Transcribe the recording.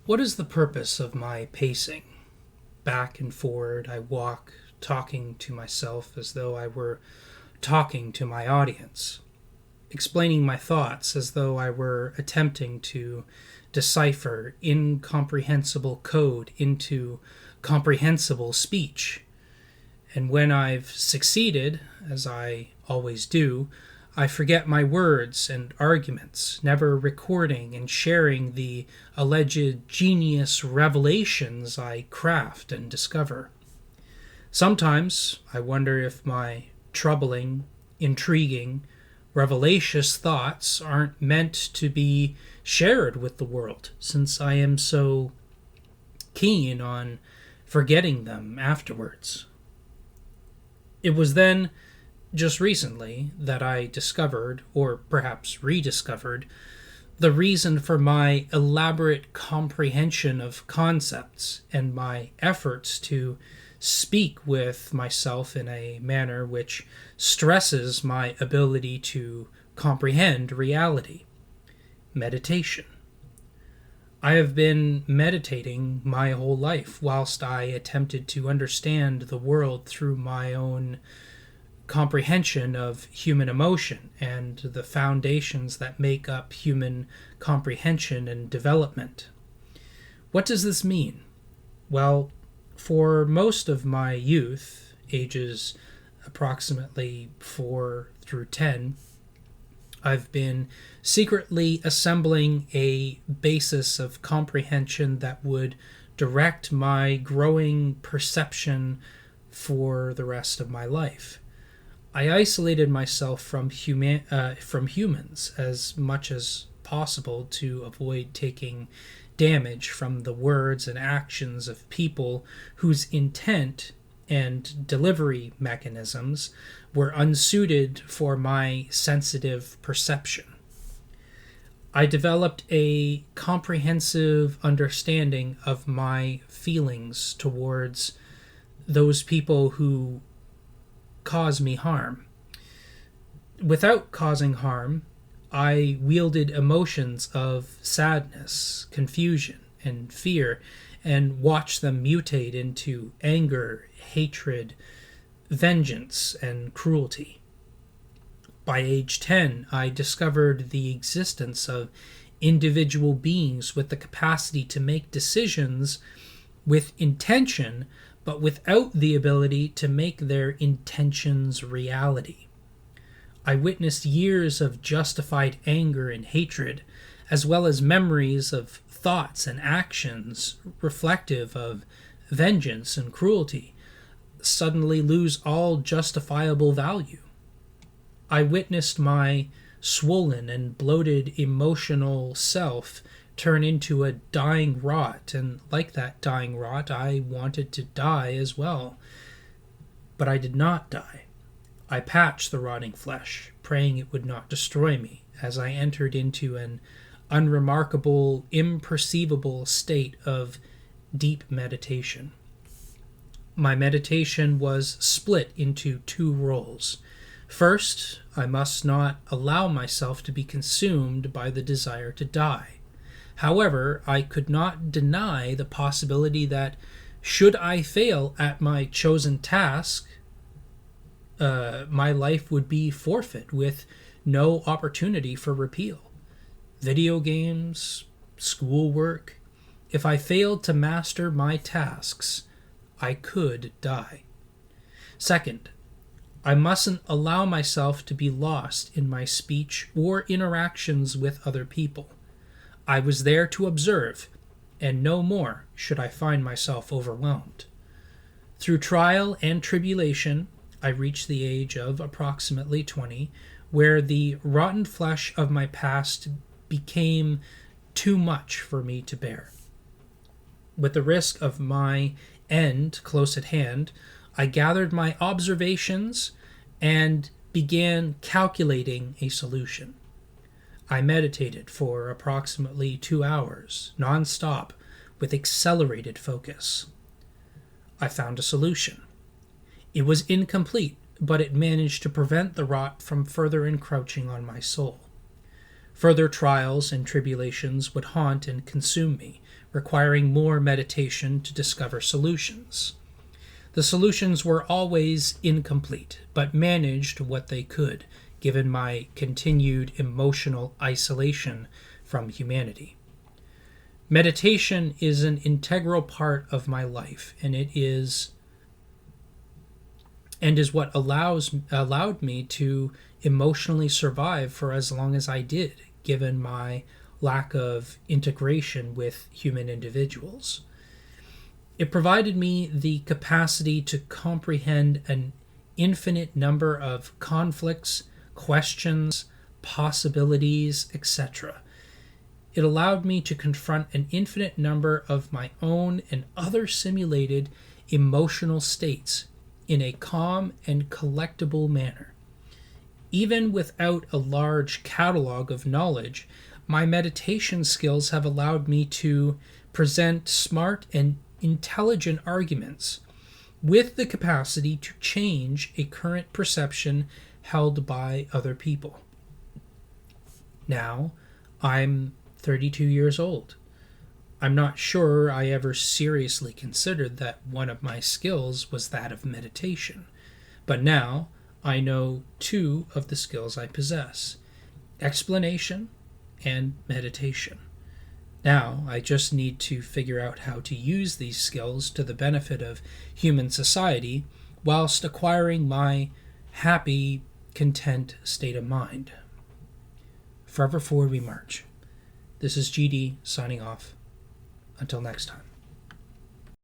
What is the purpose of my pacing? Back and forward, I walk, talking to myself as though I were talking to my audience, explaining my thoughts as though I were attempting to decipher incomprehensible code into comprehensible speech. And when I've succeeded, as I always do, I forget my words and arguments, never recording and sharing the alleged genius revelations I craft and discover. Sometimes I wonder if my troubling, intriguing, revelacious thoughts aren't meant to be shared with the world, since I am so keen on forgetting them afterwards. It was then, just recently, that I discovered, or perhaps rediscovered, the reason for my elaborate comprehension of concepts and my efforts to speak with myself in a manner which stresses my ability to comprehend reality. Meditation. I have been meditating my whole life whilst I attempted to understand the world through my own comprehension of human emotion and the foundations that make up human comprehension and development. What does this mean? Well, for most of my youth, ages approximately 4 through 10, I've been secretly assembling a basis of comprehension that would direct my growing perception for the rest of my life. I isolated myself from humans as much as possible to avoid taking damage from the words and actions of people whose intent and delivery mechanisms were unsuited for my sensitive perception. I developed a comprehensive understanding of my feelings towards those people who cause me harm. Without causing harm, I wielded emotions of sadness, confusion, and fear, and watched them mutate into anger, hatred, vengeance, and cruelty. By age 10, I discovered the existence of individual beings with the capacity to make decisions with intention, but without the ability to make their intentions reality. I witnessed years of justified anger and hatred, as well as memories of thoughts and actions reflective of vengeance and cruelty, suddenly lose all justifiable value. I witnessed my swollen and bloated emotional self turn into a dying rot, and like that dying rot, I wanted to die as well. But I did not die. I patched the rotting flesh, praying it would not destroy me, as I entered into an unremarkable, imperceivable state of deep meditation. My meditation was split into two roles. First, I must not allow myself to be consumed by the desire to die. However, I could not deny the possibility that, should I fail at my chosen task, my life would be forfeit with no opportunity for repeal. Video games, schoolwork. If I failed to master my tasks, I could die. Second, I mustn't allow myself to be lost in my speech or interactions with other people. I was there to observe, and no more should I find myself overwhelmed. Through trial and tribulation, I reached the age of approximately 20, where the rotten flesh of my past became too much for me to bear. With the risk of my end close at hand, I gathered my observations and began calculating a solution. I meditated for approximately 2 hours, non-stop, with accelerated focus. I found a solution. It was incomplete, but it managed to prevent the rot from further encroaching on my soul. Further trials and tribulations would haunt and consume me, requiring more meditation to discover solutions. The solutions were always incomplete, but managed what they could, given my continued emotional isolation from humanity. Meditation is an integral part of my life, and is what allowed me to emotionally survive for as long as I did, given my lack of integration with human individuals. It provided me the capacity to comprehend an infinite number of conflicts, questions, possibilities, etc. It allowed me to confront an infinite number of my own and other simulated emotional states in a calm and collectible manner. Even without a large catalog of knowledge, my meditation skills have allowed me to present smart and intelligent arguments with the capacity to change a current perception held by other people. Now, I'm 32 years old. I'm not sure I ever seriously considered that one of my skills was that of meditation, but now I know two of the skills I possess: explanation and meditation. Now I just need to figure out how to use these skills to the benefit of human society whilst acquiring my happy, content state of mind. Forever forward we march. This is GD signing off. Until next time.